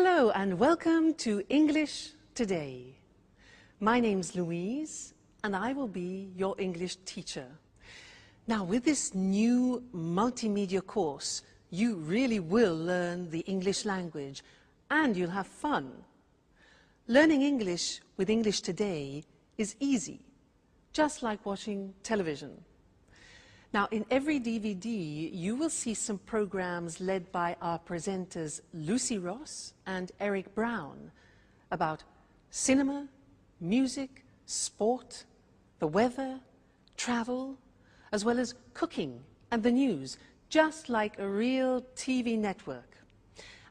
Hello and welcome to English Today. My name's Louise and I will be your English teacher. Now with this new multimedia course, you really will learn the English language and you'll have fun. Learning English with English Today is easy, just like watching television. Now, in every DVD, you will see some programs led by our presenters Lucy Ross and Eric Brown about cinema, music, sport, the weather, travel, as well as cooking and the news, just like a real TV network.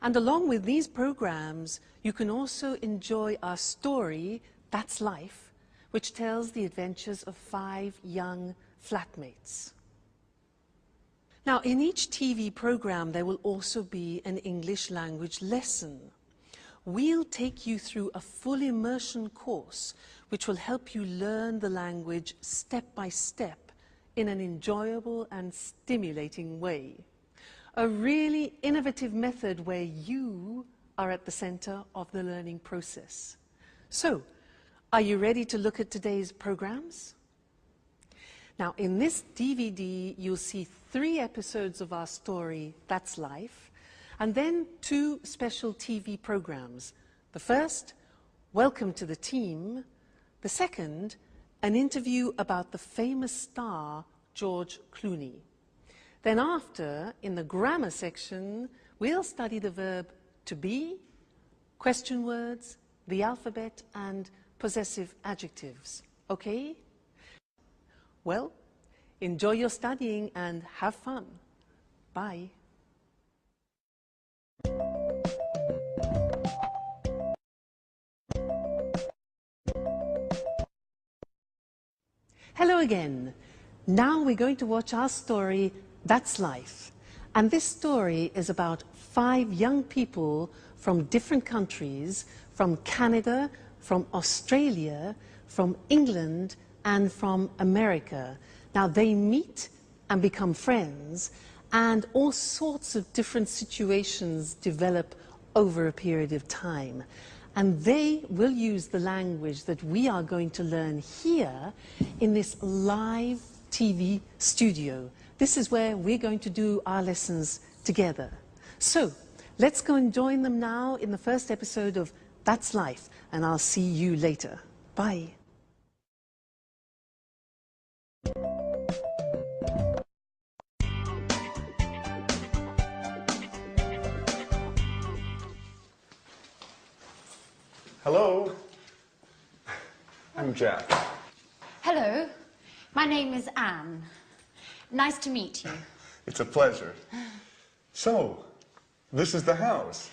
And along with these programs, you can also enjoy our story, That's Life, which tells the adventures of 5 young flatmates. Now, in each TV program, there will also be an English language lesson. We'll take you through a full immersion course, which will help you learn the language step by step in an enjoyable and stimulating way. A really innovative method where you are at the center of the learning process. So, are you ready to look at today's programs? Now, in this DVD, you'll see 3 episodes of our story, That's Life, and then 2 special TV programs. The first, Welcome to the Team. The second, an interview about the famous star, George Clooney. Then after, in the grammar section, we'll study the verb to be, question words, the alphabet, and possessive adjectives. Okay? Well, enjoy your studying and have fun. Bye. Hello again. Now we're going to watch our story, That's Life. And this story is about 5 young people from different countries, from Canada, from Australia, from England, and from America. Now they meet and become friends, and all sorts of different situations develop over a period of time. And they will use the language that we are going to learn here in this live TV studio. This is where we're going to do our lessons together. So let's go and join them now in the first episode of That's Life, and I'll see you later. Bye. Hello, I'm Jack. Hello, my name is Anne. Nice to meet you. It's a pleasure. So, this is the house.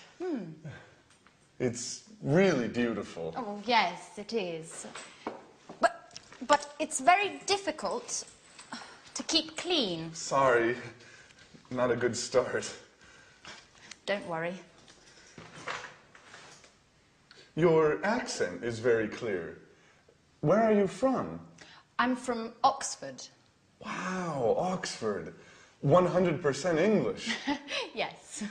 It's really beautiful. Oh, yes, it is. But it's very difficult to keep clean. Sorry, not a good start. Don't worry. Your accent is very clear. Where are you from? I'm from Oxford. Wow, Oxford. 100% English. Yes.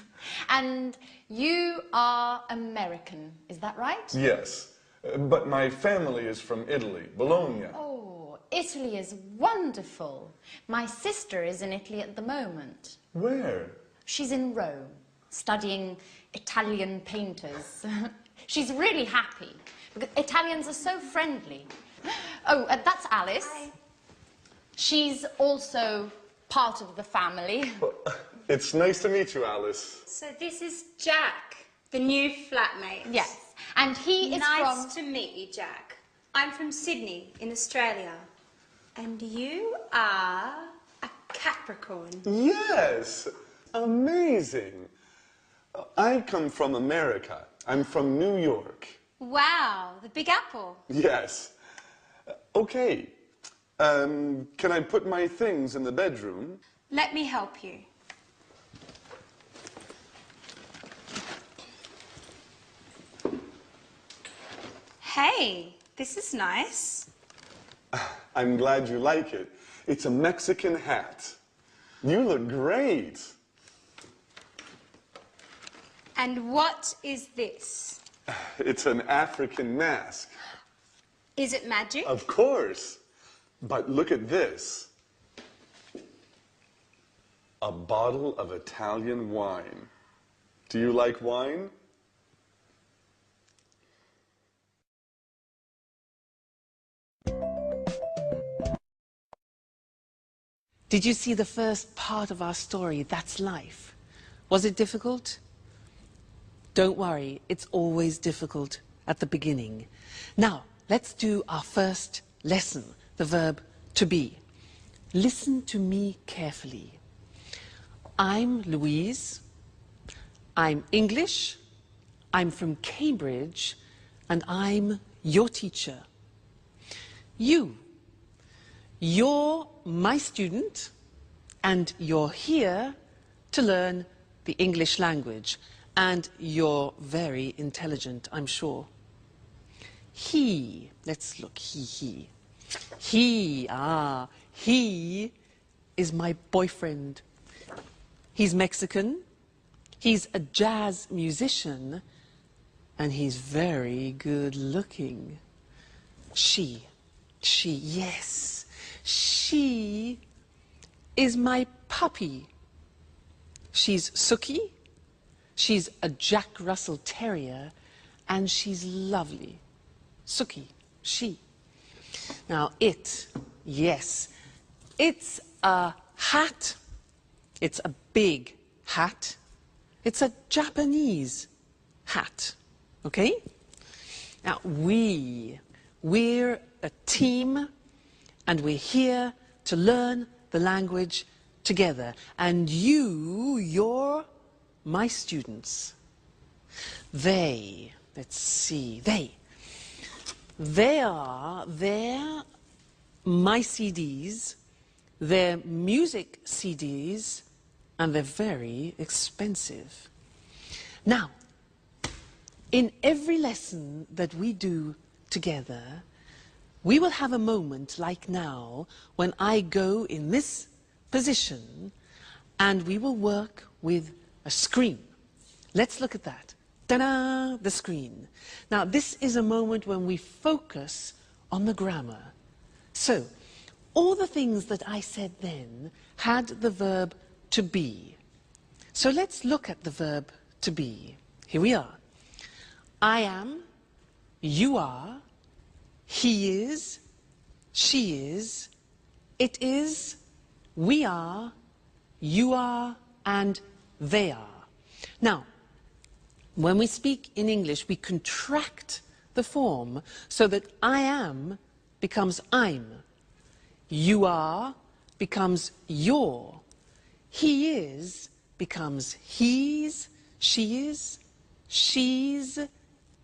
And you are American, is that right? Yes, but my family is from Italy, Bologna. Oh, Italy is wonderful. My sister is in Italy at the moment. Where? She's in Rome, studying Italian painters. She's really happy, because Italians are so friendly. Oh, that's Alice. Hi. She's also part of the family. Well, it's nice to meet you, Alice. So this is Jack, the new flatmate. Yes, and he is Nice to meet you, Jack. I'm from Sydney, in Australia. And you are a Capricorn. Yes, amazing. I come from America. I'm from New York. Wow, the Big Apple. Yes. Okay. Can I put my things in the bedroom? Let me help you. Hey, this is nice. I'm glad you like it. It's a Mexican hat. You look great. And what is this? It's an African mask. Is it magic? Of course. But look at this. A bottle of Italian wine. Do you like wine? Did you see the first part of our story, That's Life? Was it difficult? Don't worry, it's always difficult at the beginning. Now, let's do our first lesson, the verb to be. Listen to me carefully. I'm Louise. I'm English. I'm from Cambridge. And I'm your teacher. You're my student, and you're here to learn the English language. And you're very intelligent, I'm sure. Let's look, he is my boyfriend. He's Mexican, he's a jazz musician, and he's very good looking. She is my puppy. She's Suki, she's a Jack Russell Terrier, and she's lovely. Suki, she. Now it's a hat. It's a big hat. It's a Japanese hat, okay? Now we're a team, and we're here to learn the language together. And you're my students. They're my CDs, they're music CDs, and they're very expensive. Now, in every lesson that we do together, we will have a moment like now when I go in this position and we will work with a screen. Let's look at that. Ta-da! The screen. Now, this is a moment when we focus on the grammar. So, all the things that I said then had the verb to be. So let's look at the verb to be. Here we are. I am, you are, he is, she is, it is, we are, you are, and they are. Now, when we speak in English, we contract the form so that I am becomes I'm. You are becomes your. He is becomes he's, she is, she's,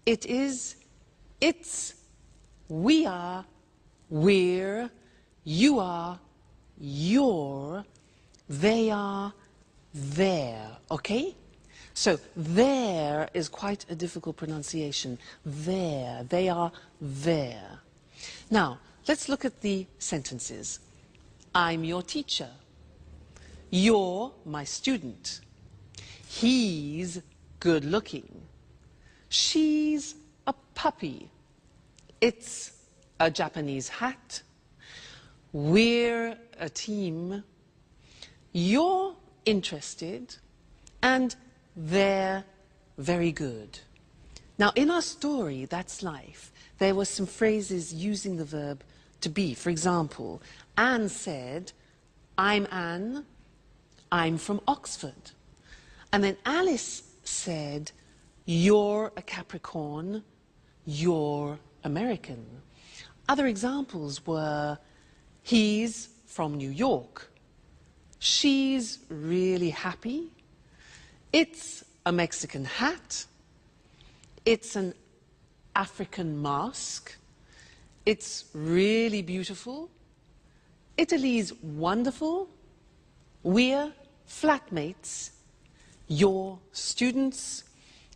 it is, it's, we are, we're, you are, you're, they are, they're, okay? So there is quite a difficult pronunciation. There, they are there. Now, let's look at the sentences. I'm your teacher. You're my student. He's good looking. She's a puppy. It's a Japanese hat. We're a team. You're interested. And they're very good. Now, in our story, That's Life, there were some phrases using the verb to be. For example, Anne said, I'm Anne, I'm from Oxford. And then Alice said, you're a Capricorn, you're American. Other examples were, he's from New York, she's really happy, it's a Mexican hat, it's an African mask, it's really beautiful, Italy's wonderful, we're flatmates, you're students,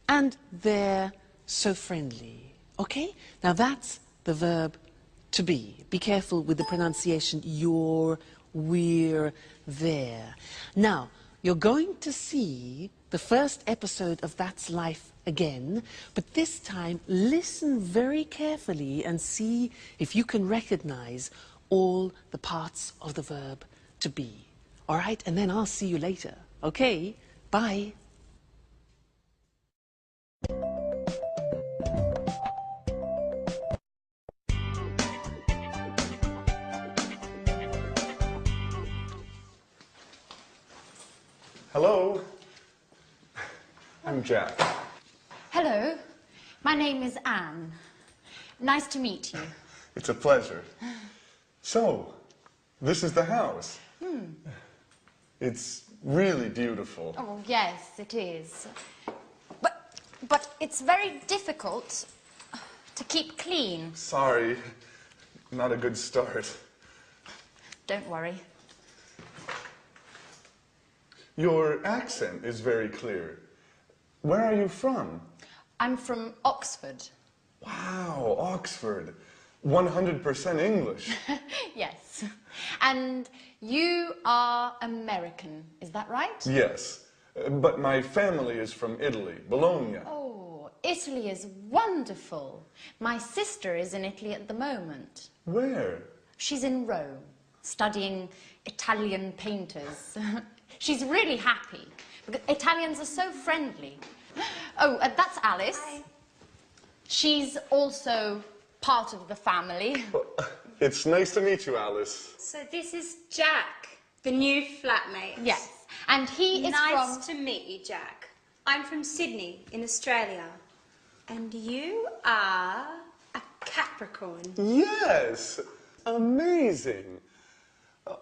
and they're so friendly. Okay? Now that's the verb to be. Be careful with the pronunciation, you're, we're, there. Now, you're going to see the first episode of That's Life again, but this time listen very carefully and see if you can recognize all the parts of the verb to be. All right, and then I'll see you later. Okay, bye. Hello. I'm Jack. Hello, my name is Anne. Nice to meet you. It's a pleasure. So, this is the house. It's really beautiful. Oh, yes, it is. But it's very difficult to keep clean. Sorry, not a good start. Don't worry. Your accent is very clear. Where are you from? I'm from Oxford. Wow, Oxford. 100% English. Yes. And you are American, is that right? Yes, but my family is from Italy, Bologna. Oh, Italy is wonderful. My sister is in Italy at the moment. Where? She's in Rome, studying Italian painters. She's really happy, because Italians are so friendly. Oh, that's Alice. Hi. She's also part of the family. It's nice to meet you, Alice. So this is Jack, the new flatmate. Yes, and he is Nice to meet you, Jack. I'm from Sydney, in Australia. And you are a Capricorn. Yes, amazing.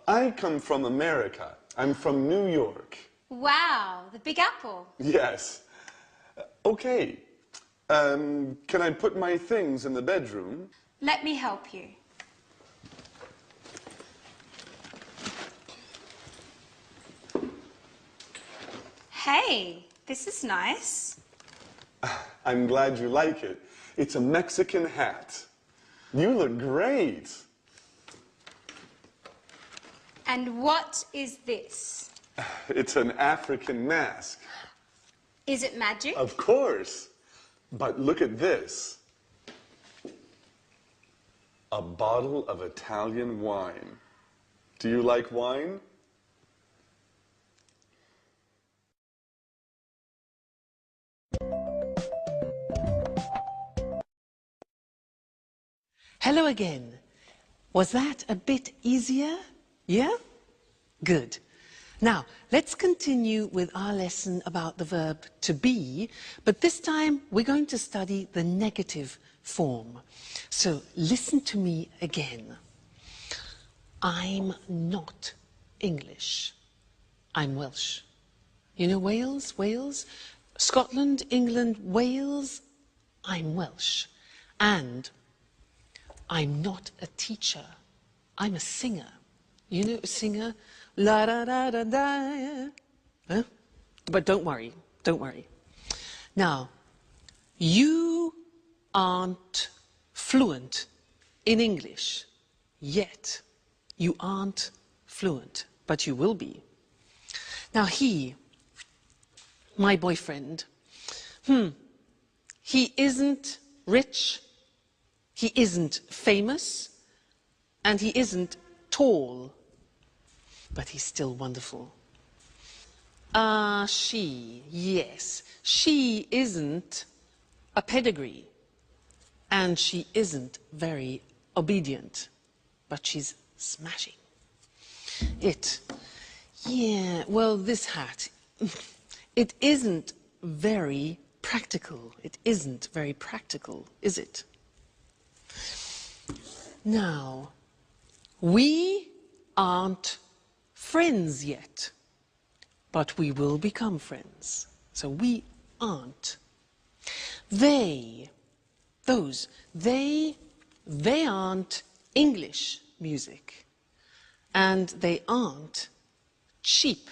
I come from America. I'm from New York. Wow, the Big Apple. Yes. Okay. Can I put my things in the bedroom? Let me help you. Hey, this is nice. I'm glad you like it. It's a Mexican hat. You look great. And what is this? It's an African mask. Is it magic? Of course. But look at this. A bottle of Italian wine. Do you like wine? Hello again. Was that a bit easier? Yeah? Good. Now, let's continue with our lesson about the verb to be, but this time we're going to study the negative form. So listen to me again. I'm not English. I'm Welsh. You know Wales? Wales? Scotland, England, Wales? I'm Welsh. And I'm not a teacher. I'm a singer. You know a singer? La da da da da. Huh? But don't worry, don't worry. Now, you aren't fluent in English yet. You aren't fluent, but you will be. Now he, my boyfriend, he isn't rich, he isn't famous, and he isn't tall, but he's still wonderful. She, yes, she isn't a pedigree, and she isn't very obedient, but she's smashing. Yeah, well, this hat, it isn't very practical. It isn't very practical, is it? Now, we aren't friends yet, but we will become friends. So we aren't. They aren't English music, and they aren't cheap.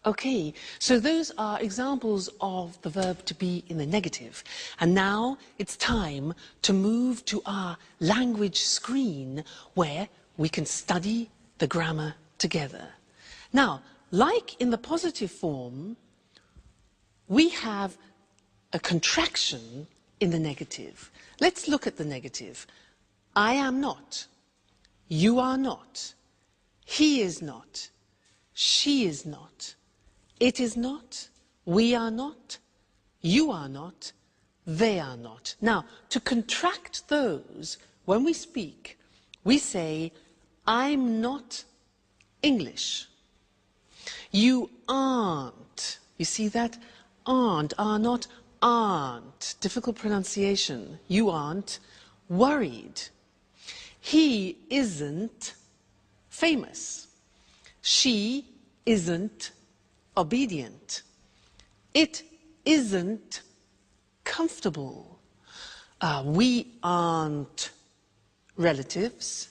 Okay, so those are examples of the verb to be in the negative. And now it's time to move to our language screen where we can study the grammar together. Now, like in the positive form, we have a contraction in the negative. Let's look at the negative. I am not. You are not. He is not. She is not. It is not. We are not. You are not. They are not. Now, to contract those, when we speak, we say, I'm not English. You aren't. You see that? Aren't, are not, aren't. Difficult pronunciation. You aren't worried. He isn't famous. She isn't obedient. It isn't comfortable. We aren't relatives.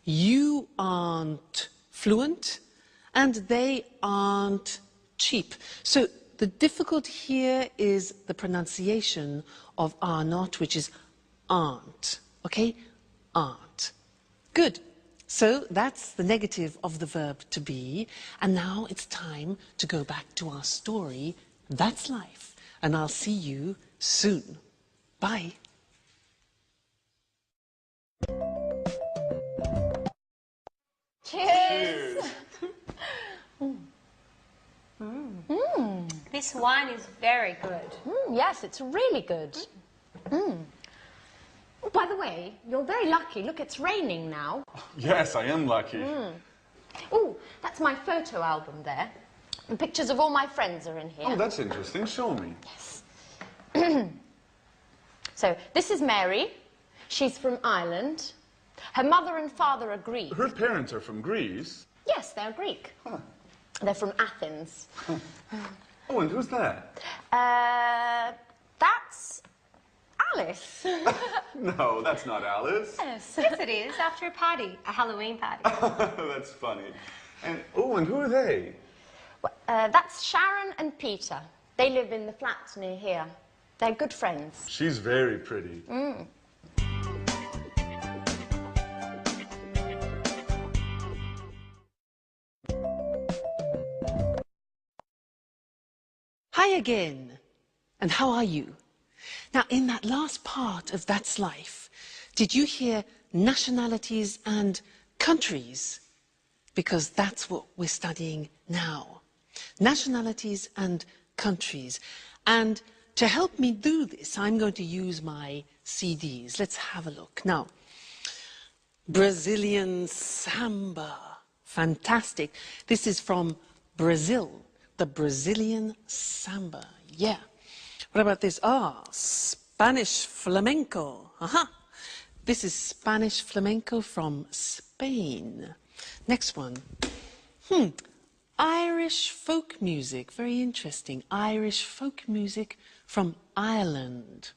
You aren't fluent. And they aren't cheap. So the difficulty here is the pronunciation of are not, which is aren't. Okay? Aren't. Good. So that's the negative of the verb to be. And now it's time to go back to our story. That's life. And I'll see you soon. Bye. Cheers! This wine is very good. Yes, it's really good. Oh, by the way, you're very lucky. Look, it's raining now. Yes, I am lucky. Oh, that's my photo album there. And pictures of all my friends are in here. Oh, that's interesting. Show me. So, this is Mary. She's from Ireland. Her mother and father are Greek. Her parents are from Greece. Yes, they're Greek. They're from Athens. Oh, and who's that? That's Alice. No, that's not Alice. Yes. Yes, it is. After a party, a Halloween party. That's funny. And who are they? That's Sharon and Peter. They live in the flats near here. They're good friends. She's very pretty. Hi again. And how are you? Now, in that last part of That's Life, did you hear nationalities and countries? Because that's what we're studying now. Nationalities and countries. And to help me do this, I'm going to use my CDs. Let's have a look. Now, Brazilian samba. Fantastic. This is from Brazil. The Brazilian samba. Yeah. What about this? Spanish flamenco. This is Spanish flamenco from Spain. Next one. Irish folk music. Very interesting. Irish folk music from Ireland.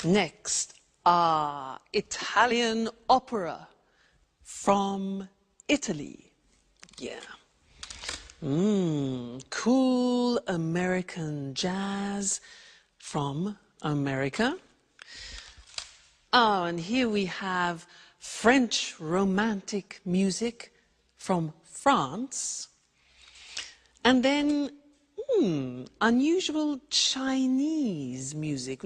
Next. Italian opera from Italy. Yeah. Cool American jazz from America. Oh, and here we have French romantic music from France. And then unusual Chinese music.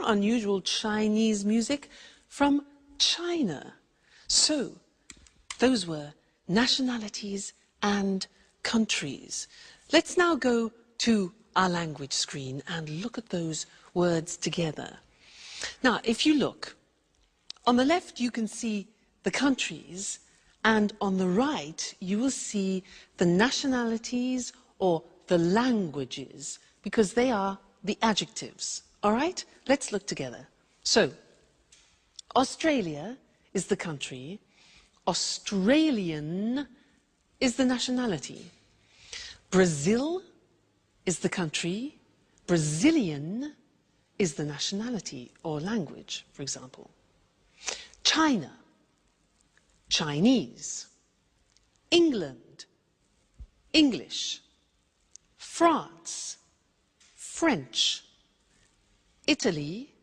Unusual Chinese music from China. So, those were nationalities and countries. Let's now go to our language screen and look at those words together. Now, if you look, on the left you can see the countries, and on the right you will see the nationalities or the languages, because they are the adjectives. All right? Let's look together. So, Australia is the country. Australian is the nationality. Brazil is the country. Brazilian is the nationality or language, for example. China, Chinese. England, English. France, French. Italy,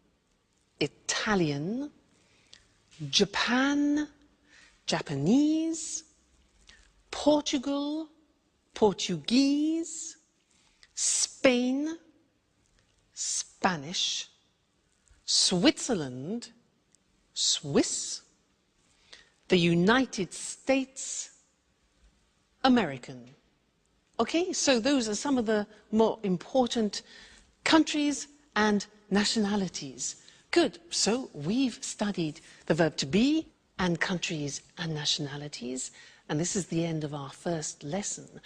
Italian. Japan, Japanese. Portugal, Portuguese, Spain, Spanish, Switzerland, Swiss, the United States, American. Okay, so those are some of the more important countries and nationalities. Good, so we've studied the verb to be and countries and nationalities, and this is the end of our first lesson.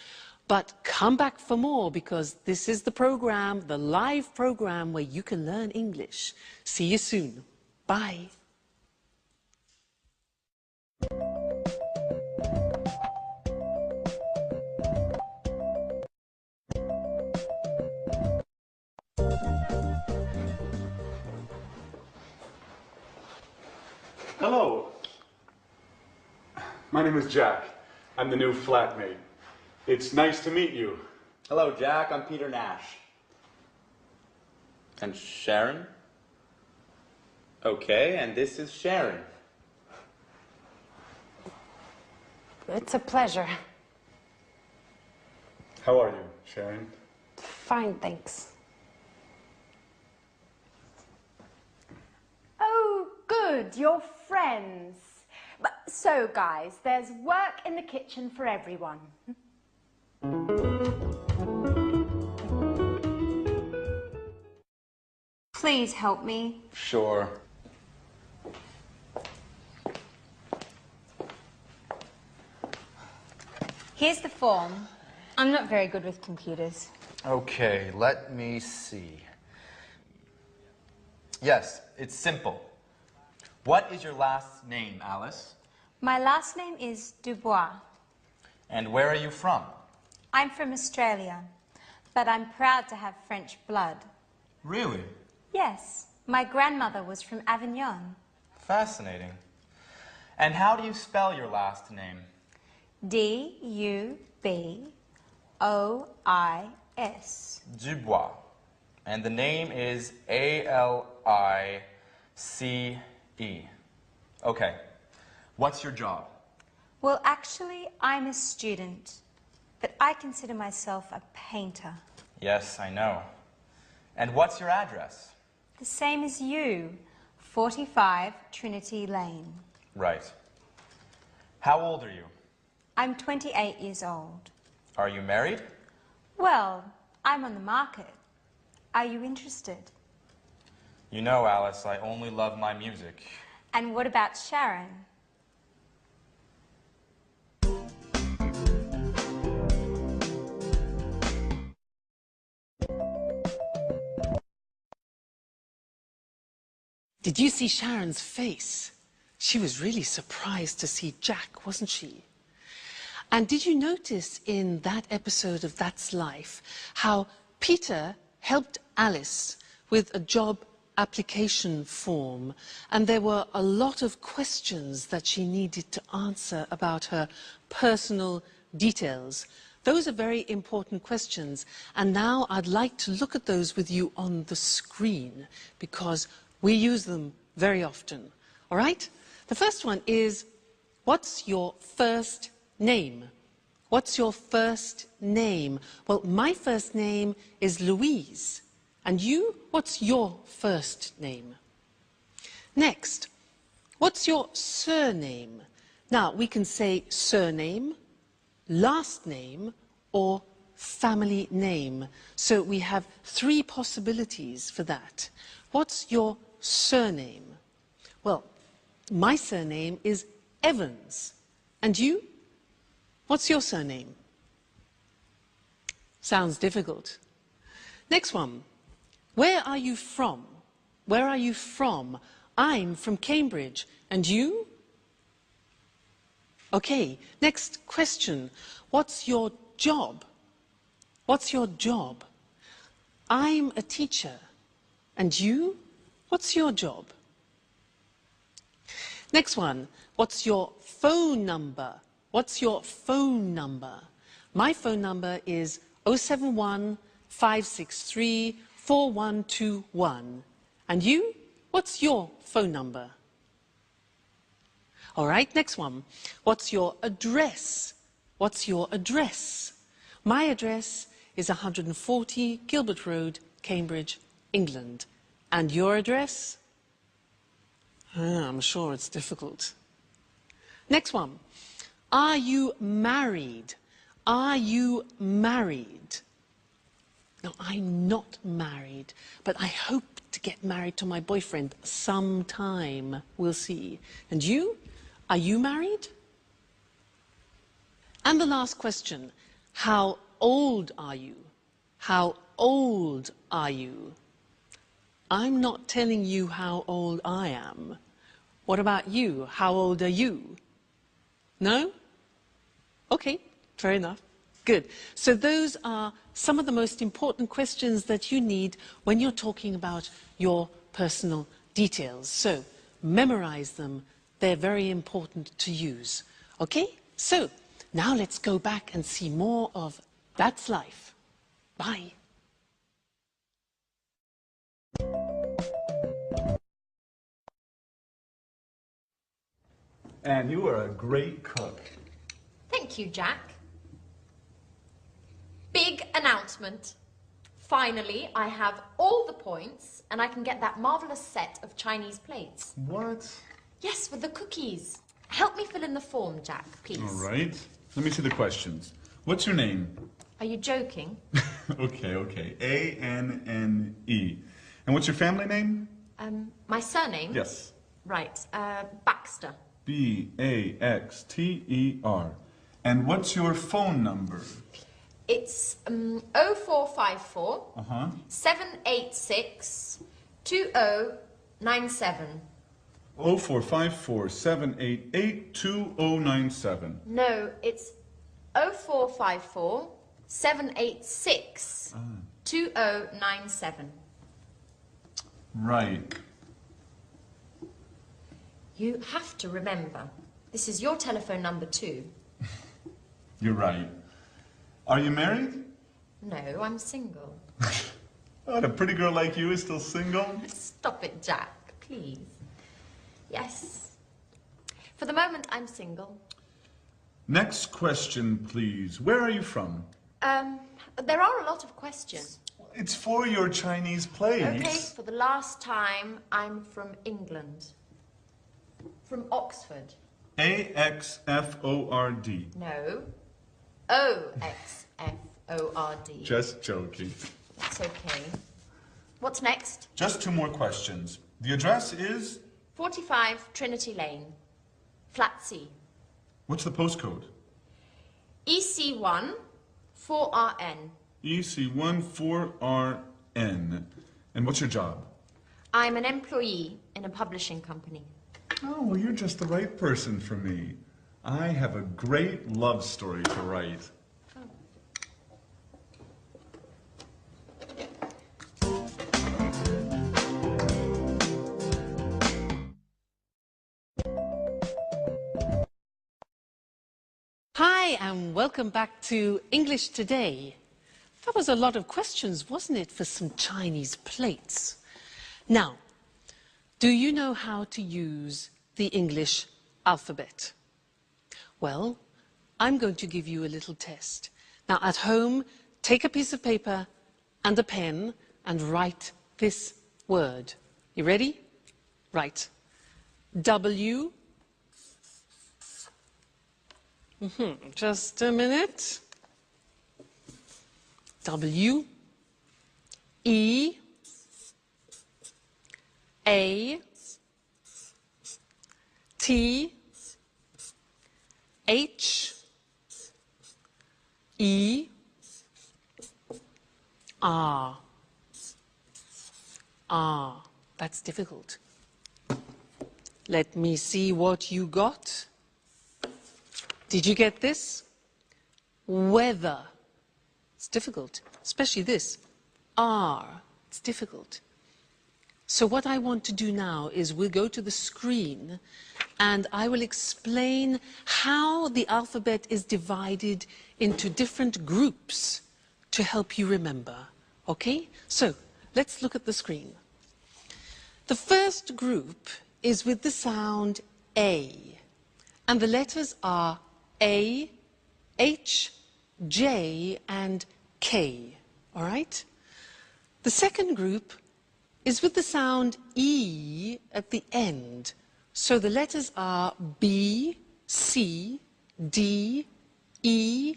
But come back for more, because this is the program, the live program where you can learn English. See you soon. Bye. Hello. My name is Jack. I'm the new flatmate. It's nice to meet you. Hello, Jack. I'm Peter Nash. And Sharon? Okay, and this is Sharon. It's a pleasure. How are you, Sharon? Fine, thanks. Oh, good, you're friends. But, so, guys, there's work in the kitchen for everyone. Please help me. Sure. Here's the form. I'm not very good with computers. Okay, let me see. Yes, it's simple. What is your last name, Alice? My last name is Dubois. And where are you from? I'm from Australia, but I'm proud to have French blood. Really? Yes, my grandmother was from Avignon. Fascinating. And how do you spell your last name? D-U-B-O-I-S. Dubois. And the name is A-L-I-C-E. Okay. What's your job? Well, actually, I'm a student, but I consider myself a painter. Yes, I know. And what's your address? The same as you, 45 Trinity Lane. Right. How old are you? I'm 28 years old. Are you married? Well, I'm on the market. Are you interested? You know, Alice, I only love my music. And what about Sharon? Did you see Sharon's face? She was really surprised to see Jack, wasn't she? And did you notice in that episode of That's Life how Peter helped Alice with a job application form, and there were a lot of questions that she needed to answer about her personal details. Those are very important questions, and now I'd like to look at those with you on the screen, because we use them very often. All right? The first one is, what's your first name? What's your first name? Well, my first name is Louise. And you, what's your first name? Next, what's your surname? Now, we can say surname, last name, or family name. So we have three possibilities for that. What's your surname? Well, my surname is Evans. And you? What's your surname? Sounds difficult. Next one. Where are you from? Where are you from? I'm from Cambridge. And you? Okay, next question. What's your job? What's your job? I'm a teacher. And you? What's your job? Next one. What's your phone number? What's your phone number? My phone number is 071 563 4121. And you? What's your phone number? All right, next one. What's your address? What's your address? My address is 140 Gilbert Road, Cambridge, England. And your address? I'm sure it's difficult. Next one. Are you married? Are you married? No, I'm not married, but I hope to get married to my boyfriend sometime. We'll see. And you? Are you married? And the last question. How old are you? How old are you? I'm not telling you how old I am. What about you? How old are you? No? Okay, fair enough. Good. So those are some of the most important questions that you need when you're talking about your personal details. So memorize them. They're very important to use. Okay? So now let's go back and see more of That's Life. Bye. And you are a great cook. Thank you, Jack. Big announcement. Finally, I have all the points and I can get that marvellous set of Chinese plates. What? Yes, with the cookies. Help me fill in the form, Jack, please. All right. Let me see the questions. What's your name? Are you joking? Okay. A-N-N-E. And what's your family name? My surname? Yes. Right, Baxter. B-A-X-T-E-R. And what's your phone number? It's 0454 786 2097. 0454 788 2097. No, it's 0454 786 2097. Right. You have to remember, this is your telephone number too. You're right. Are you married? No, I'm single. Oh, a pretty girl like you is still single? Stop it, Jack, please. Yes. For the moment, I'm single. Next question, please. Where are you from? There are a lot of questions. It's for your Chinese plays. Okay, for the last time, I'm from England. From Oxford. A-X-F-O-R-D. No. O-X-F-O-R-D. Just joking. That's okay. What's next? Just two more questions. The address is? 45 Trinity Lane. Flat C. What's the postcode? EC1 4RN. EC1 4RN. And what's your job? I'm an employee in a publishing company. Oh, well, you're just the right person for me. I have a great love story to write. Hi, and welcome back to English Today. That was a lot of questions, wasn't it, for some Chinese plates? Now, do you know how to use the English alphabet? Well, I'm going to give you a little test. Now, at home, take a piece of paper and a pen and write this word. You ready? Write W. Just a minute. W. E. A. T. H. E. R. R. That's difficult. Let me see what you got. Did you get this? Weather. It's difficult, especially this. R. It's difficult. So what I want to do now is we'll go to the screen and I will explain how the alphabet is divided into different groups to help you remember. Okay? So let's look at the screen. The first group is with the sound A. And the letters are A, H, J, and K, all right? The second group is with the sound E at the end. So the letters are B, C, D, E,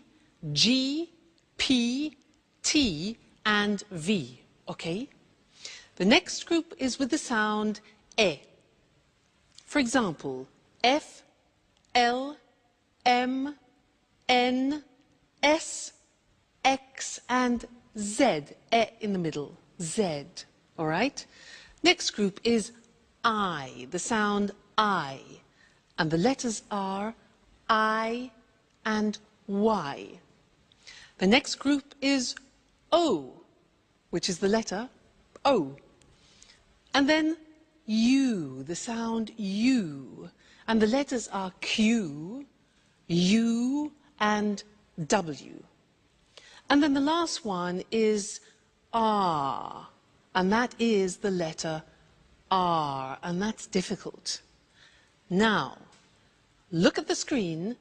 G, P, T, and V, okay? The next group is with the sound E. For example, F, L, M, N, S, X, and Z, E in the middle, Z, all right? Next group is I, the sound I, and the letters are I and Y. The next group is O, which is the letter O. And then U, the sound U, and the letters are Q, U, and W. And then the last one is R, and that is the letter R, and that's difficult. Now, look at the screen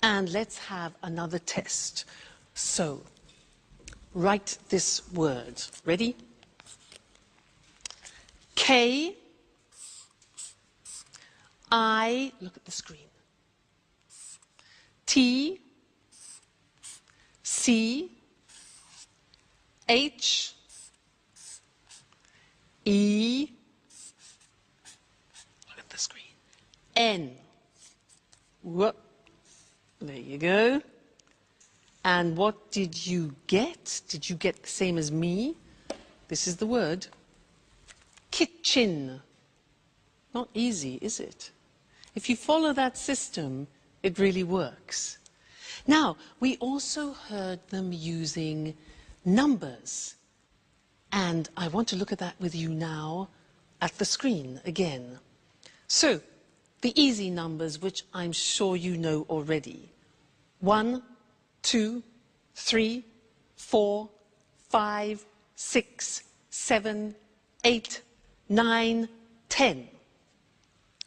and let's have another test. So, write this word. Ready? K, I, look at the screen. T, C, H, E, look at the screen, N. Whoop. There you go. And what did you get? Did you get the same as me? This is the word. Kitchen. Not easy, is it? If you follow that system, it really works. Now, we also heard them using numbers. And I want to look at that with you now at the screen again. So, the easy numbers, which I'm sure you know already. 1, 2, 3, 4, 5, 6, 7, 8, 9, 10.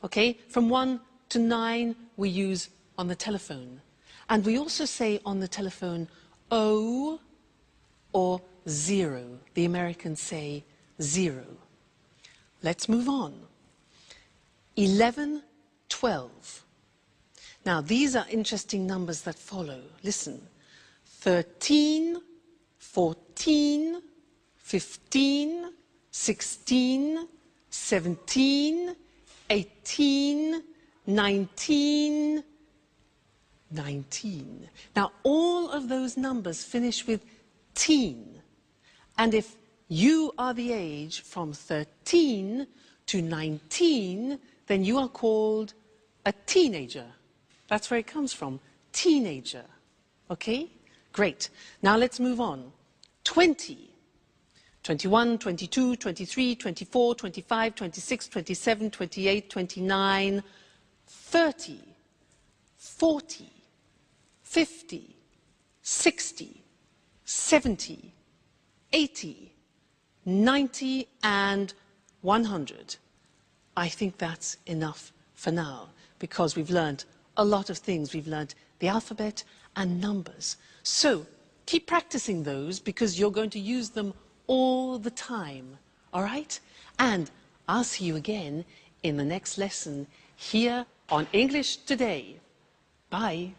Okay, from 1 to 9 we use on the telephone. And we also say on the telephone O or 0. The Americans say 0. Let's move on. 11, 12. Now these are interesting numbers that follow. Listen. 13, 14, 15, 16, 17, 18, 19, 19. Now all of those numbers finish with teen. And if you are the age from 13 to 19, then you are called a teenager. That's where it comes from, teenager. Okay? Great. Now let's move on. 20. 21, 22, 23, 24, 25, 26, 27, 28, 29, 30, 40, 50, 60, 70, 80, 90, and 100. I think that's enough for now, because we've learned a lot of things. We've learned the alphabet and numbers. So keep practicing those, because you're going to use them all the time, all right? And I'll see you again in the next lesson here on English Today. Bye.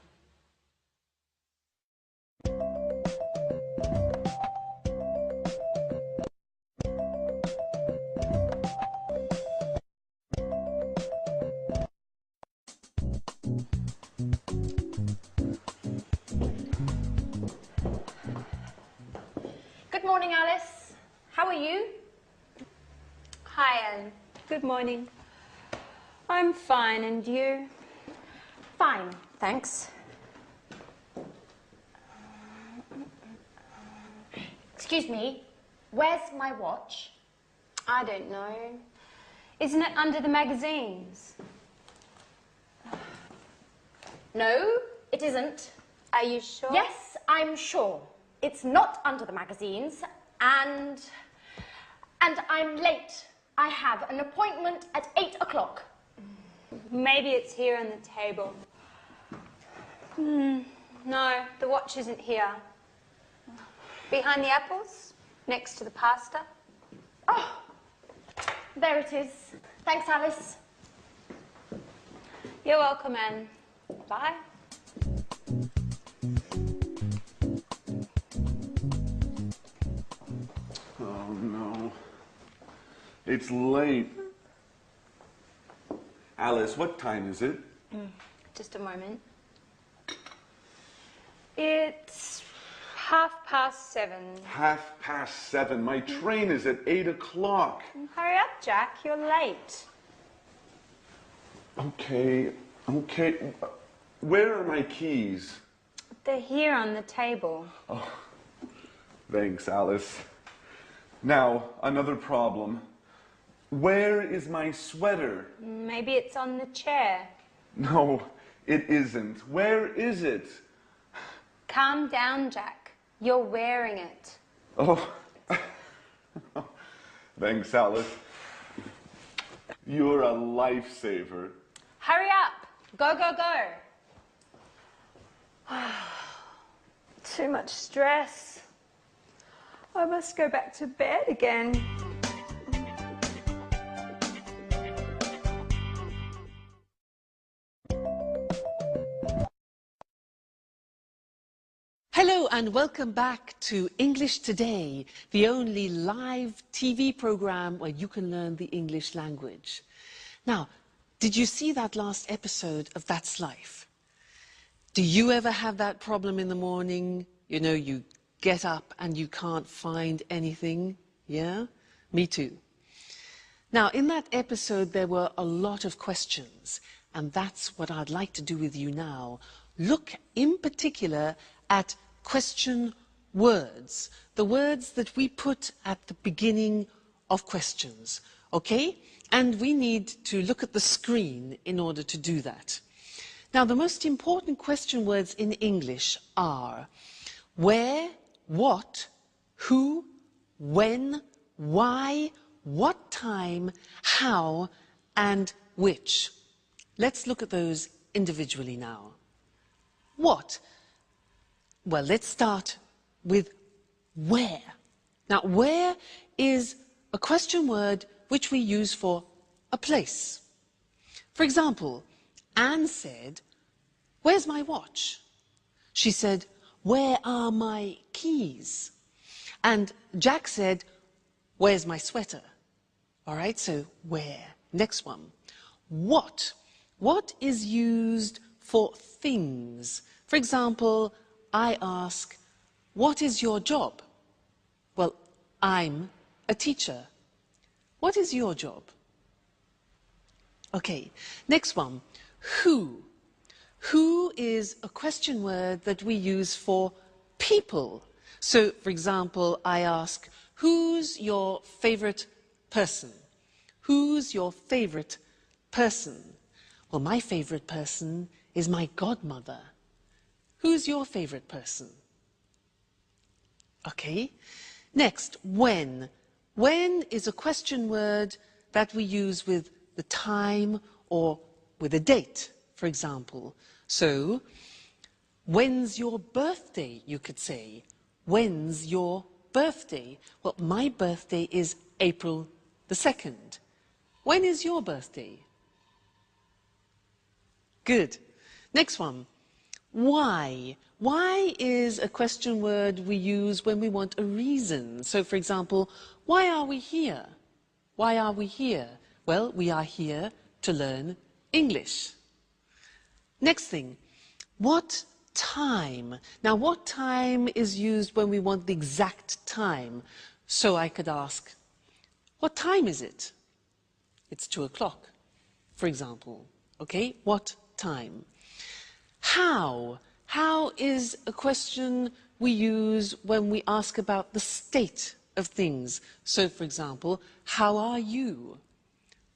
Good morning, Alice. How are you? Hi, Ellen. Good morning. I'm fine, and you? Fine, thanks. Excuse me, where's my watch? I don't know. Isn't it under the magazines? No, it isn't. Are you sure? Yes, I'm sure. It's not under the magazines, and I'm late. I have an appointment at 8 o'clock. Maybe it's here on the table. No, the watch isn't here. Behind the apples, next to the pasta. Oh, there it is. Thanks, Alice. You're welcome, Anne. Bye. Oh no. It's late. Alice, what time is it? Just a moment. It's 7:30. 7:30. My train is at 8 o'clock. Hurry up, Jack. You're late. Okay. Where are my keys? They're here on the table. Thanks, Alice. Now, another problem. Where is my sweater? Maybe it's on the chair. No, it isn't. Where is it? Calm down, Jack. You're wearing it. Oh. Thanks, Alice. You're a lifesaver. Hurry up. Go, go, go. Too much stress. I must go back to bed again. Hello and welcome back to English Today, the only live TV program where you can learn the English language. Now, did you see that last episode of That's Life? Do you ever have that problem in the morning? You know, you get up and you can't find anything? Yeah? Me too. Now, in that episode, there were a lot of questions, and that's what I'd like to do with you now. Look in particular at question words, the words that we put at the beginning of questions, okay? And we need to look at the screen in order to do that. Now, the most important question words in English are where, what, who, when, why, what time, how, and which. Let's look at those individually now. What? Well, let's start with where. Now, where is a question word which we use for a place. For example, Anne said, "Where's my watch?" She said, "Where are my keys?" And Jack said, "Where's my sweater?" All right, so where? Next one. What? What is used for things? For example, I ask, "What is your job?" Well, I'm a teacher. What is your job? Okay, next one. Who? Who is a question word that we use for people. So, for example, I ask, "Who's your favorite person?" Who's your favorite person? Well, my favorite person is my godmother. Who's your favorite person? Okay. Next, when. When is a question word that we use with the time or with a date, for example. So, when's your birthday, you could say. When's your birthday? Well, my birthday is April the 2nd. When is your birthday? Good. Next one. Why? Why is a question word we use when we want a reason. So, for example, why are we here? Why are we here? Well, we are here to learn English. Next thing, what time? Now, what time is used when we want the exact time? So I could ask, what time is it? It's 2 o'clock, for example. Okay, what time? How? How is a question we use when we ask about the state of things. So, for example, how are you?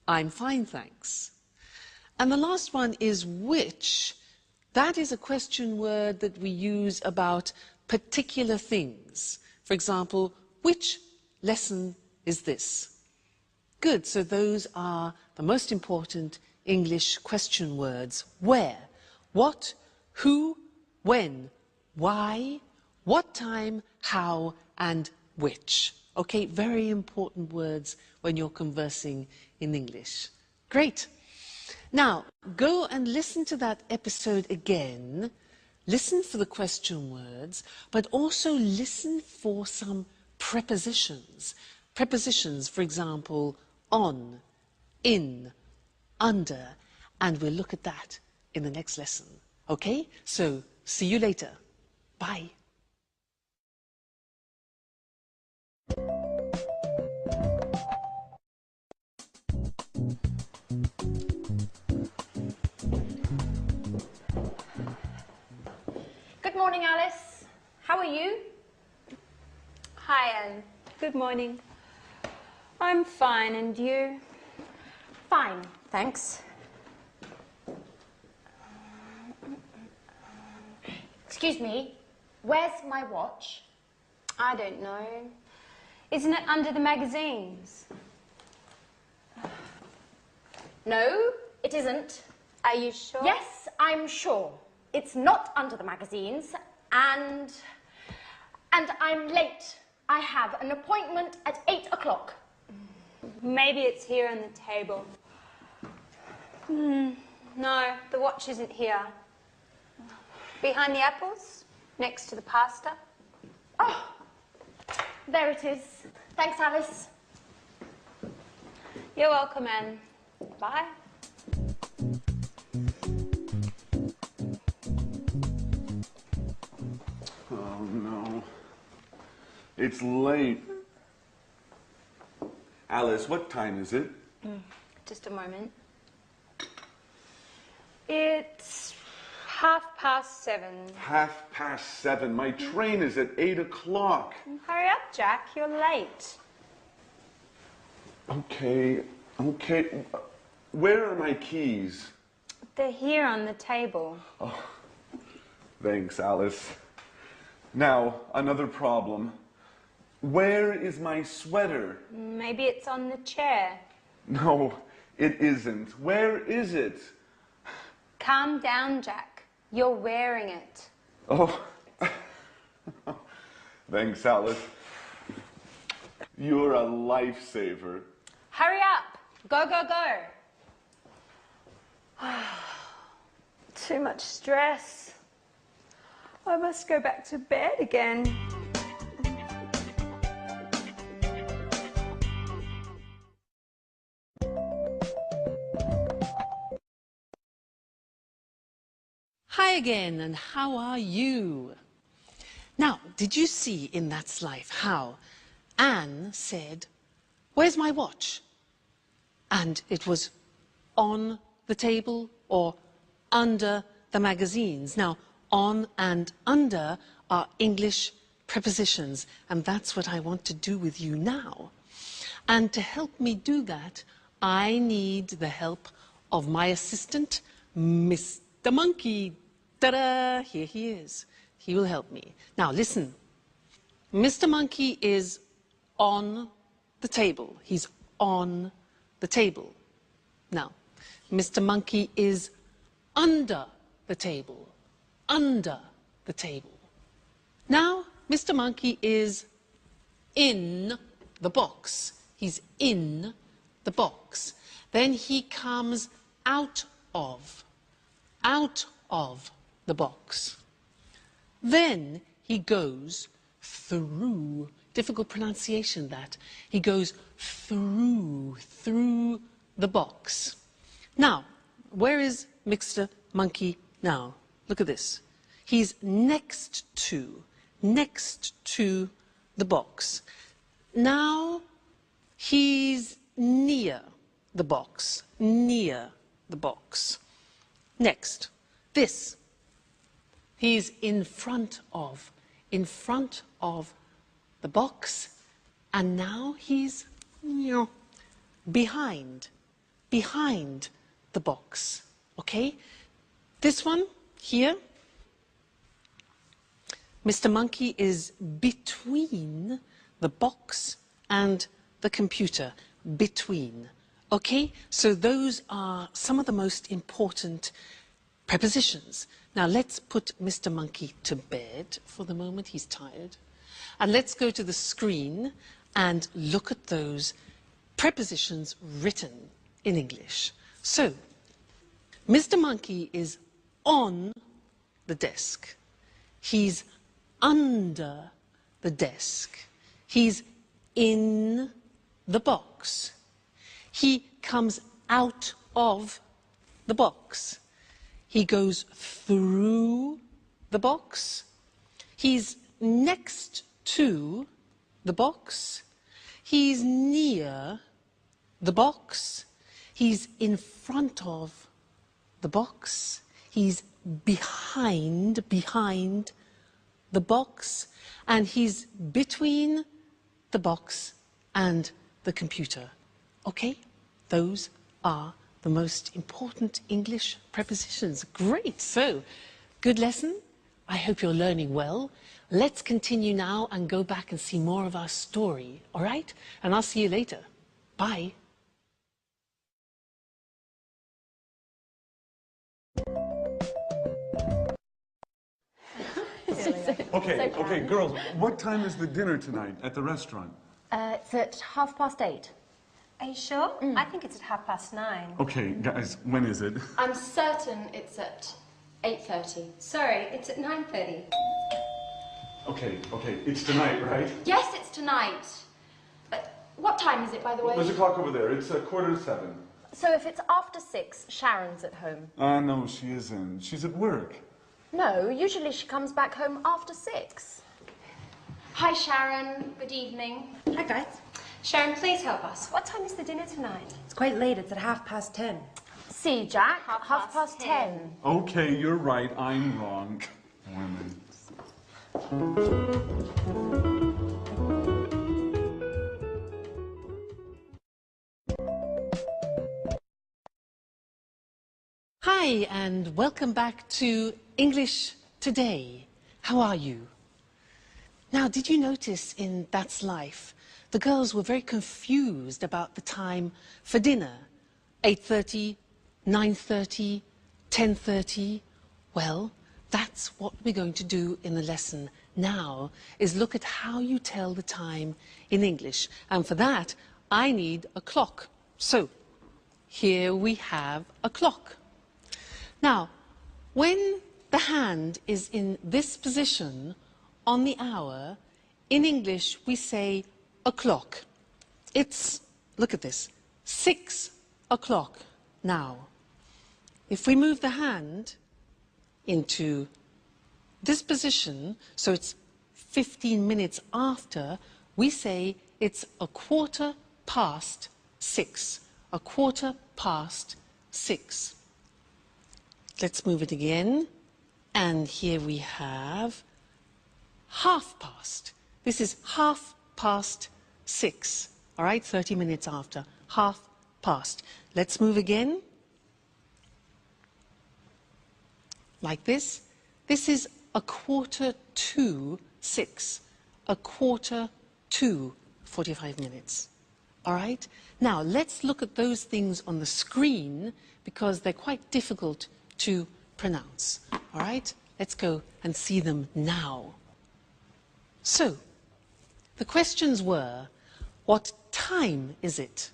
I'm fine, thanks. And the last one is which. That is a question word that we use about particular things. For example, which lesson is this? Good, so those are the most important English question words. Where, what, who, when, why, what time, how, and which. Okay, very important words when you're conversing in English. Great. Now, go and listen to that episode again. Listen for the question words, but also listen for some prepositions. Prepositions, for example, on, in, under, and we'll look at that in the next lesson. Okay? So, see you later. Bye. Good morning, Alice. How are you? Hi, Anne. Good morning. I'm fine, and you? Fine, thanks. Excuse me, where's my watch? I don't know. Isn't it under the magazines? No, it isn't. Are you sure? Yes, I'm sure. It's not under the magazines, and I'm late. I have an appointment at 8 o'clock. Maybe it's here on the table. No, the watch isn't here. Behind the apples, next to the pasta. Oh, there it is. Thanks, Alice. You're welcome, Anne. Bye. Oh, no. It's late. Alice, what time is it? Just a moment. It's 7:30. 7:30. My train is at 8 o'clock. Hurry up, Jack. You're late. Okay. Where are my keys? They're here on the table. Thanks, Alice. Now, another problem. Where is my sweater? Maybe it's on the chair. No, it isn't. Where is it? Calm down, Jack. You're wearing it. Oh. Thanks, Alice. You're a lifesaver. Hurry up. Go, go, go. Too much stress. I must go back to bed again. Hi again, and how are you? Now, did you see in that slide how Anne said, "Where's my watch?" And it was on the table or under the magazines. Now, on and under are English prepositions, and that's what I want to do with you now. And to help me do that, I need the help of my assistant, Mr. Monkey. Ta-da! Here he is. He will help me. Now, listen. Mr. Monkey is on the table. He's on the table. Now, Mr. Monkey is under the table. Under the table. Now, Mr. Monkey is in the box. He's in the box. Then he comes out of the box. Then he goes through, difficult pronunciation that, he goes through the box. Now, where is Mr. Monkey now? Look at this. He's next to the box. Now, he's near the box, Next, this. He's in front of the box, and now he's behind the box, okay? This one here, Mr. Monkey is between the box and the computer, between, okay? So those are some of the most important prepositions. Now let's put Mr. Monkey to bed for the moment, he's tired. And let's go to the screen and look at those prepositions written in English. So, Mr. Monkey is on the desk. He's under the desk. He's in the box. He comes out of the box. He goes through the box. He's next to the box. He's near the box. He's in front of the box. He's behind the box. And he's between the box and the computer. Okay? Those are the most important English prepositions. Great. So, good lesson. I hope you're learning well. Let's continue now and go back and see more of our story. All right? And I'll see you later. Bye. Okay, girls, what time is the dinner tonight at the restaurant? It's at 8:30. Are you sure? I think it's at 9:30. Okay, guys, when is it? I'm certain it's at 8:30. Sorry, it's at 9:30. Okay, it's tonight, right? Yes, it's tonight. What time is it, by the way? There's a clock over there. It's 7:15. So if it's after 6, Sharon's at home. No, she isn't. She's at work. No, usually she comes back home after 6. Hi, Sharon. Good evening. Hi, guys. Sharon, please help us. What time is the dinner tonight? It's quite late. It's at 10:30. See, Jack, Half past 10. Okay, you're right. I'm wrong. Women. Hi, and welcome back to English Today. How are you? Now, did you notice in That's Life, the girls were very confused about the time for dinner? 8:30, 9:30, 10:30? Well, that's what we're going to do in the lesson now, is look at how you tell the time in English. And for that, I need a clock. So, here we have a clock. Now, when the hand is in this position on the hour, in English we say o'clock. It's, look at this, 6 o'clock now. If we move the hand into this position, so it's 15 minutes after, we say it's 6:15. 6:15. Let's move it again. And here we have 6:30. This is 6:30. All right, 30 minutes after. 6:30. Let's move again. Like this. This is 6:45. 45 minutes. All right? Now, let's look at those things on the screen because they're quite difficult to pronounce. All right? Let's go and see them now. So, the questions were, what time is it?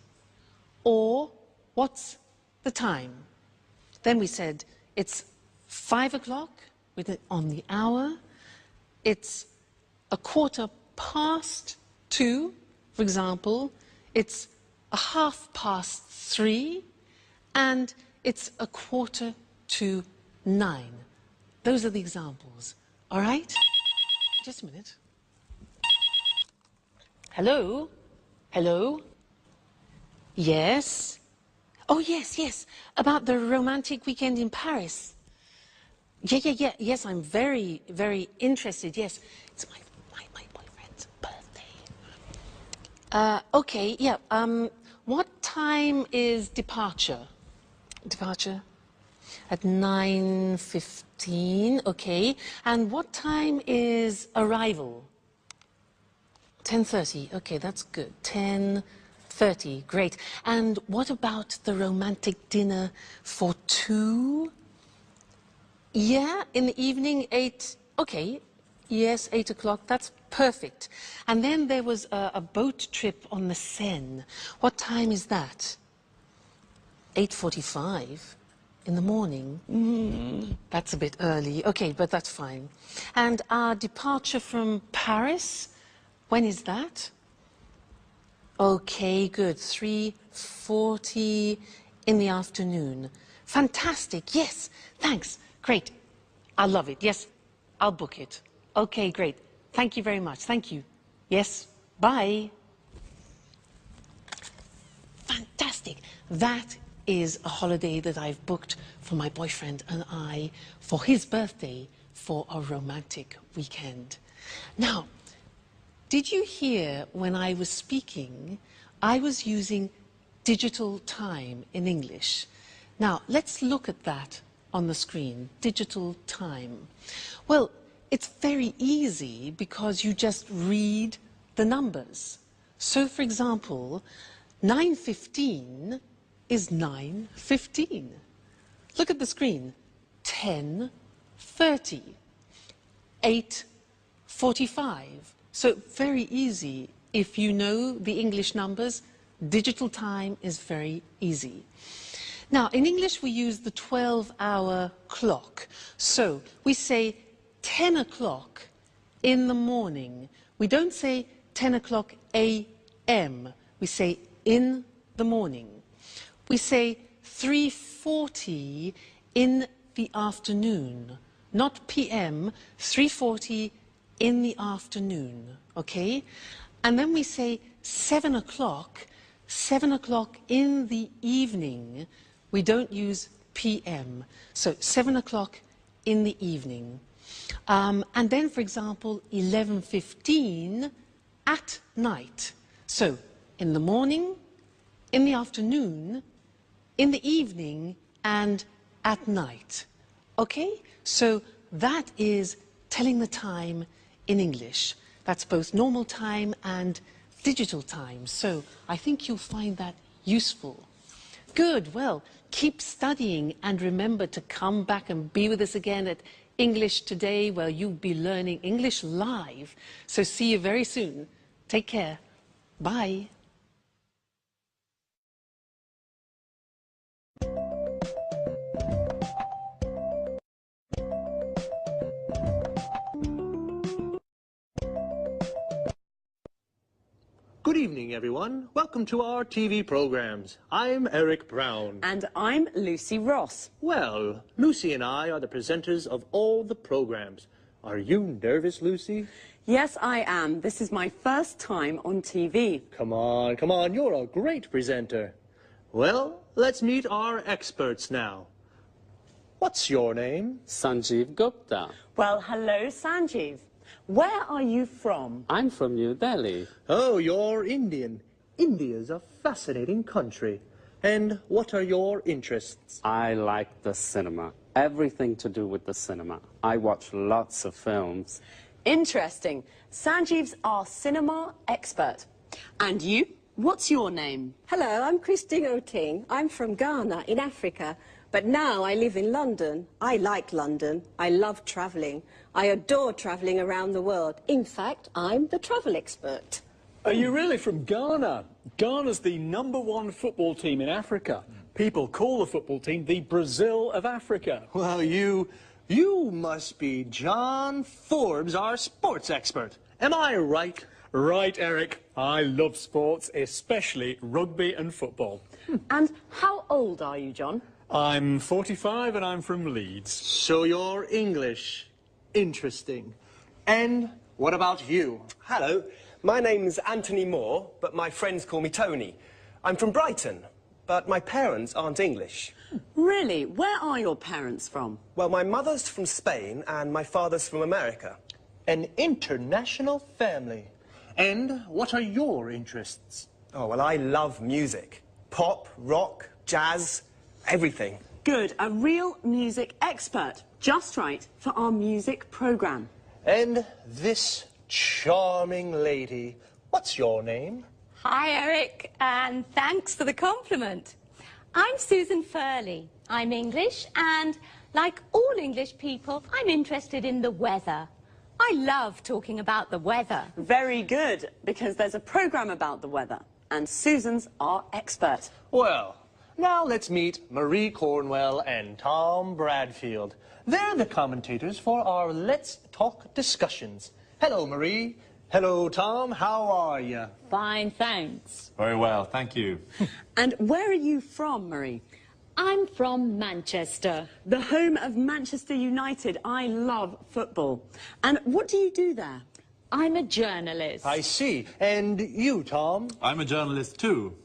Or, what's the time? Then we said, it's 5 o'clock with it on the hour. It's 2:15, for example. It's 3:30, and it's 8:45. Those are the examples. All right? Just a minute. Hello? Hello? Yes? Oh, yes. About the romantic weekend in Paris. Yeah. Yes, I'm very, very interested. Yes. It's my boyfriend's birthday. Okay, yeah. What time is departure? Departure? At 9:15, okay. And what time is arrival? 10:30, okay, that's good. 10:30, great. And what about the romantic dinner for two? Yeah, in the evening, 8, okay. Yes, 8 o'clock, that's perfect. And then there was a boat trip on the Seine. What time is that? 8:45 in the morning. That's a bit early. Okay, but that's fine. And our departure from Paris, when is that? Okay, good. 3:40 in the afternoon. Fantastic. Yes, thanks. Great. I'll love it. Yes, I'll book it. Okay, great. Thank you very much. Thank you. Yes, bye. Fantastic. That is a holiday that I've booked for my boyfriend and I for his birthday for a romantic weekend. Now, did you hear when I was speaking, I was using digital time in English. Now, let's look at that on the screen, digital time. Well, it's very easy because you just read the numbers. So, for example, 9:15 is 9:15. Look at the screen. 10:30. 8:45. So very easy. If you know the English numbers, digital time is very easy. Now, in English, we use the 12-hour clock. So we say 10 o'clock in the morning. We don't say 10 o'clock a.m. We say in the morning. We say 3:40 in the afternoon, not p.m., 3:40 in the afternoon, okay? And then we say 7 o'clock in the evening. We don't use p.m., so 7 o'clock in the evening. And then, for example, 11:15 at night. So, in the morning, in the afternoon, in the evening, and at night. Okay? So that is telling the time in English. That's both normal time and digital time. So I think you'll find that useful. Good. Well, keep studying and remember to come back and be with us again at English Today, where you'll be learning English live. So see you very soon. Take care. Bye. Good evening, everyone. Welcome to our TV programs. I'm Eric Brown. And I'm Lucy Ross. Well, Lucy and I are the presenters of all the programs. Are you nervous, Lucy? Yes, I am. This is my first time on TV. Come on, you're a great presenter. Well, let's meet our experts now. What's your name? Sanjeev Gupta. Well, hello, Sanjeev. Where are you from? I'm from New Delhi. Oh, you're Indian. India's a fascinating country. And what are your interests? I like the cinema. Everything to do with the cinema. I watch lots of films. Interesting. Sanjeev's our cinema expert. And you? What's your name? Hello, I'm Christine Oting. I'm from Ghana in Africa. But now I live in London. I like London. I love travelling. I adore travelling around the world. In fact, I'm the travel expert. Are you really from Ghana? Ghana's the #1 football team in Africa. People call the football team the Brazil of Africa. Well, you must be John Forbes, our sports expert. Am I right? Right, Eric. I love sports, especially rugby and football. And how old are you, John? I'm 45 and I'm from Leeds. So you're English. Interesting. And what about you? Hello, my name's Anthony Moore, but my friends call me Tony. I'm from Brighton, but my parents aren't English. Really? Where are your parents from? Well, my mother's from Spain and my father's from America. An international family. And what are your interests? Oh, well, I love music. Pop, rock, jazz, everything. Good, a real music expert. Just right for our music programme. And this charming lady, what's your name? Hi, Eric, and thanks for the compliment. I'm Susan Furley. I'm English, and Like all English people, I'm interested in the weather. I love talking about the weather. Very good, because there's a programme about the weather, and Susan's our expert. Well, now let's meet Marie Cornwell and Tom Bradfield. They're the commentators for our Let's Talk discussions. Hello, Marie. Hello, Tom. How are you? Fine, thanks. Very well, thank you. And where are you from, Marie? I'm from Manchester. The home of Manchester United. I love football. And what do you do there? I'm a journalist. I see. And you, Tom? I'm a journalist too.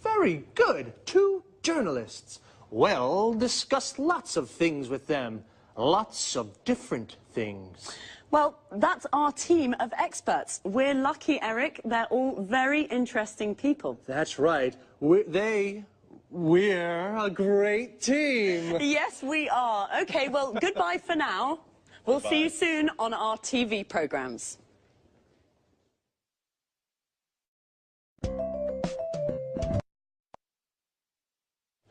Very good. 2 journalists. Well, discuss lots of things with them. Lots of different things. Well, that's our team of experts. We're lucky, Eric. They're all very interesting people. That's right. We're a great team. Yes, we are. OK, well, goodbye for now. We'll see you soon on our TV programmes.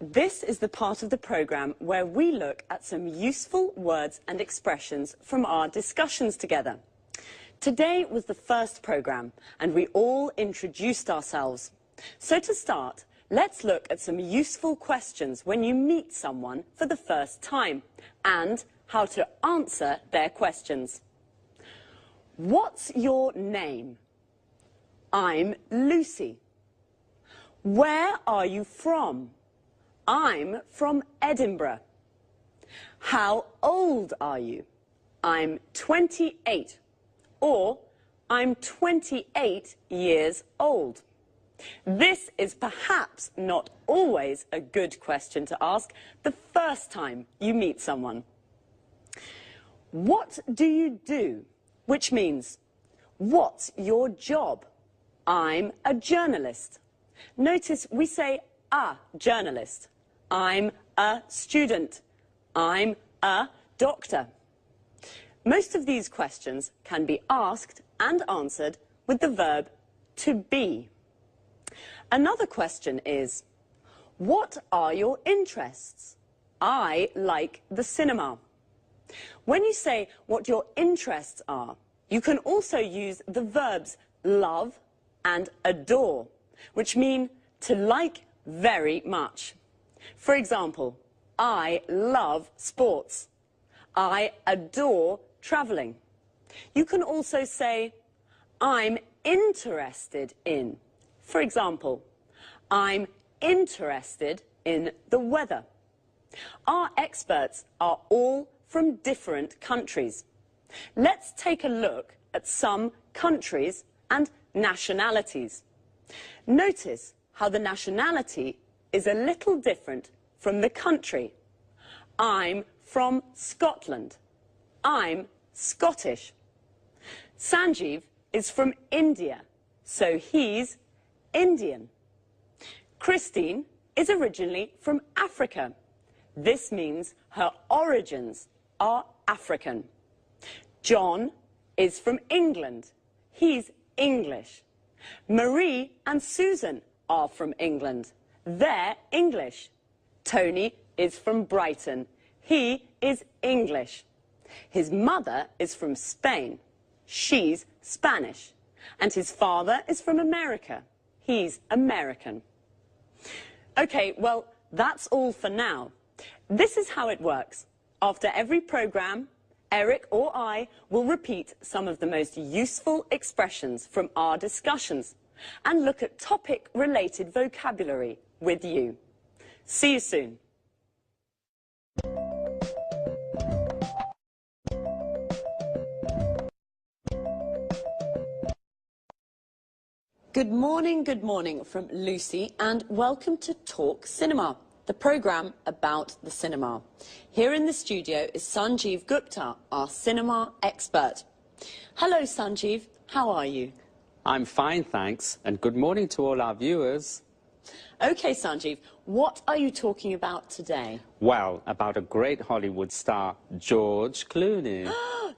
This is the part of the programme where we look at some useful words and expressions from our discussions together. Today was the first programme, and we all introduced ourselves. So to start, let's look at some useful questions when you meet someone for the first time, and how to answer their questions. What's your name? I'm Lucy. Where are you from? I'm from Edinburgh. How old are you? I'm 28. Or, I'm 28 years old. This is perhaps not always a good question to ask the first time you meet someone. What do you do? Which means, what's your job? I'm a journalist. Notice we say a journalist. I'm a student. I'm a doctor. Most of these questions can be asked and answered with the verb to be. Another question is, what are your interests? I like the cinema. When you say what your interests are, you can also use the verbs love and adore, which mean to like very much. For example, I love sports. I adore travelling. You can also say, I'm interested in. For example, I'm interested in the weather. Our experts are all from different countries. Let's take a look at some countries and nationalities. Notice how the nationality is a little different from the country. I'm from Scotland. I'm Scottish. Sanjeev is from India, so he's Indian. Christine is originally from Africa. This means her origins are African. John is from England. He's English. Marie and Susan are from England. They're English. Tony is from Brighton. He is English. His mother is from Spain. She's Spanish. And his father is from America. He's American. OK, well, that's all for now. This is how it works. After every programme, Eric or I will repeat some of the most useful expressions from our discussions and look at topic-related vocabulary with you. See you soon. Good morning from Lucy, and welcome to Talk Cinema, the programme about the cinema. Here in the studio is Sanjeev Gupta, our cinema expert. Hello, Sanjeev. How are you? I'm fine, thanks, and good morning to all our viewers. OK, Sanjeev, what are you talking about today? Well, about a great Hollywood star, George Clooney.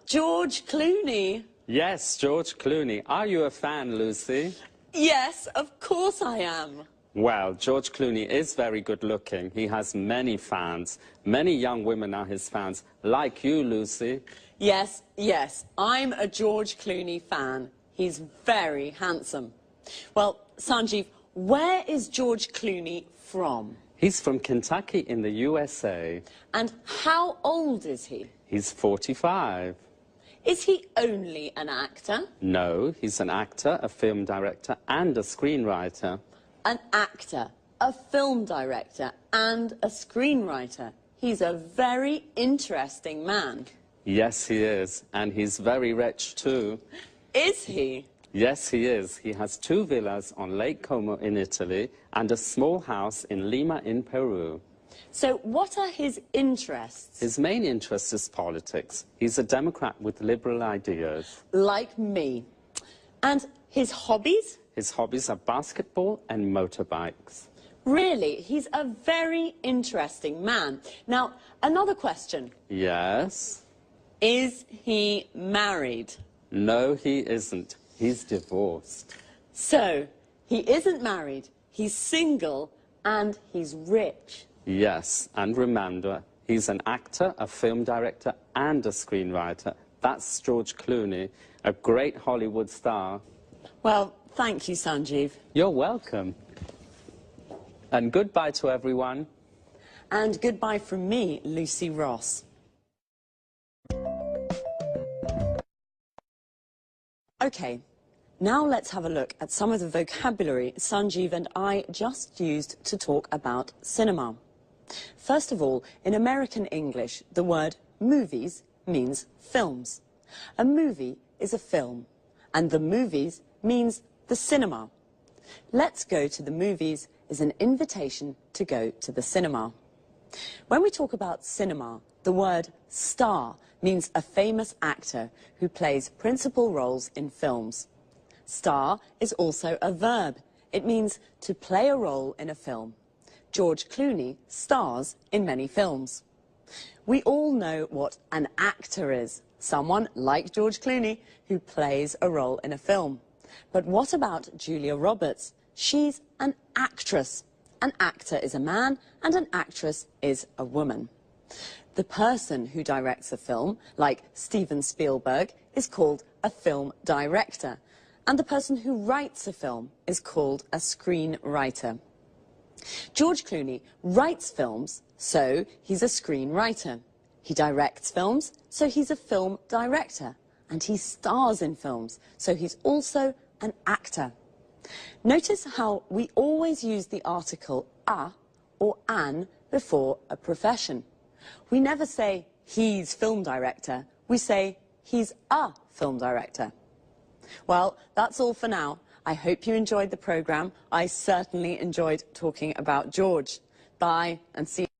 George Clooney? Yes, George Clooney. Are you a fan, Lucy? Yes, of course I am. Well, George Clooney is very good looking. He has many fans. Many young women are his fans, like you, Lucy. Yes, yes, I'm a George Clooney fan. He's very handsome. Well, Sanjeev, where is George Clooney from? He's from Kentucky in the USA. And how old is he? He's 45. Is he only an actor? No, he's an actor, a film director, and a screenwriter. An actor, a film director, and a screenwriter. He's a very interesting man. Yes, he is. And he's very rich, too. Is he? Yes, he is. He has 2 villas on Lake Como in Italy and a small house in Lima in Peru. So what are his interests? His main interest is politics. He's a Democrat with liberal ideas. Like me. And his hobbies? His hobbies are basketball and motorbikes. Really, he's a very interesting man. Now, another question. Yes? Is he married? No, he isn't. He's divorced. So, he isn't married, he's single, and he's rich. Yes, and remember, he's an actor, a film director, and a screenwriter. That's George Clooney, a great Hollywood star. Well, thank you, Sanjeev. You're welcome. And goodbye to everyone. And goodbye from me, Lucy Ross. OK, now let's have a look at some of the vocabulary Sanjeev and I just used to talk about cinema. First of all, in American English, the word movies means films. A movie is a film, and the movies means the cinema. Let's go to the movies is an invitation to go to the cinema. When we talk about cinema, the word star means a famous actor who plays principal roles in films. Star is also a verb. It means to play a role in a film. George Clooney stars in many films. We all know what an actor is. Someone like George Clooney who plays a role in a film. But what about Julia Roberts? She's an actress. An actor is a man and an actress is a woman. The person who directs a film, like Steven Spielberg, is called a film director. And the person who writes a film is called a screenwriter. George Clooney writes films, so he's a screenwriter. He directs films, so he's a film director. And he stars in films, so he's also an actor. Notice how we always use the article a or an before a profession. We never say he's film director, we say he's a film director. Well, that's all for now. I hope you enjoyed the programme. I certainly enjoyed talking about George. Bye and see you.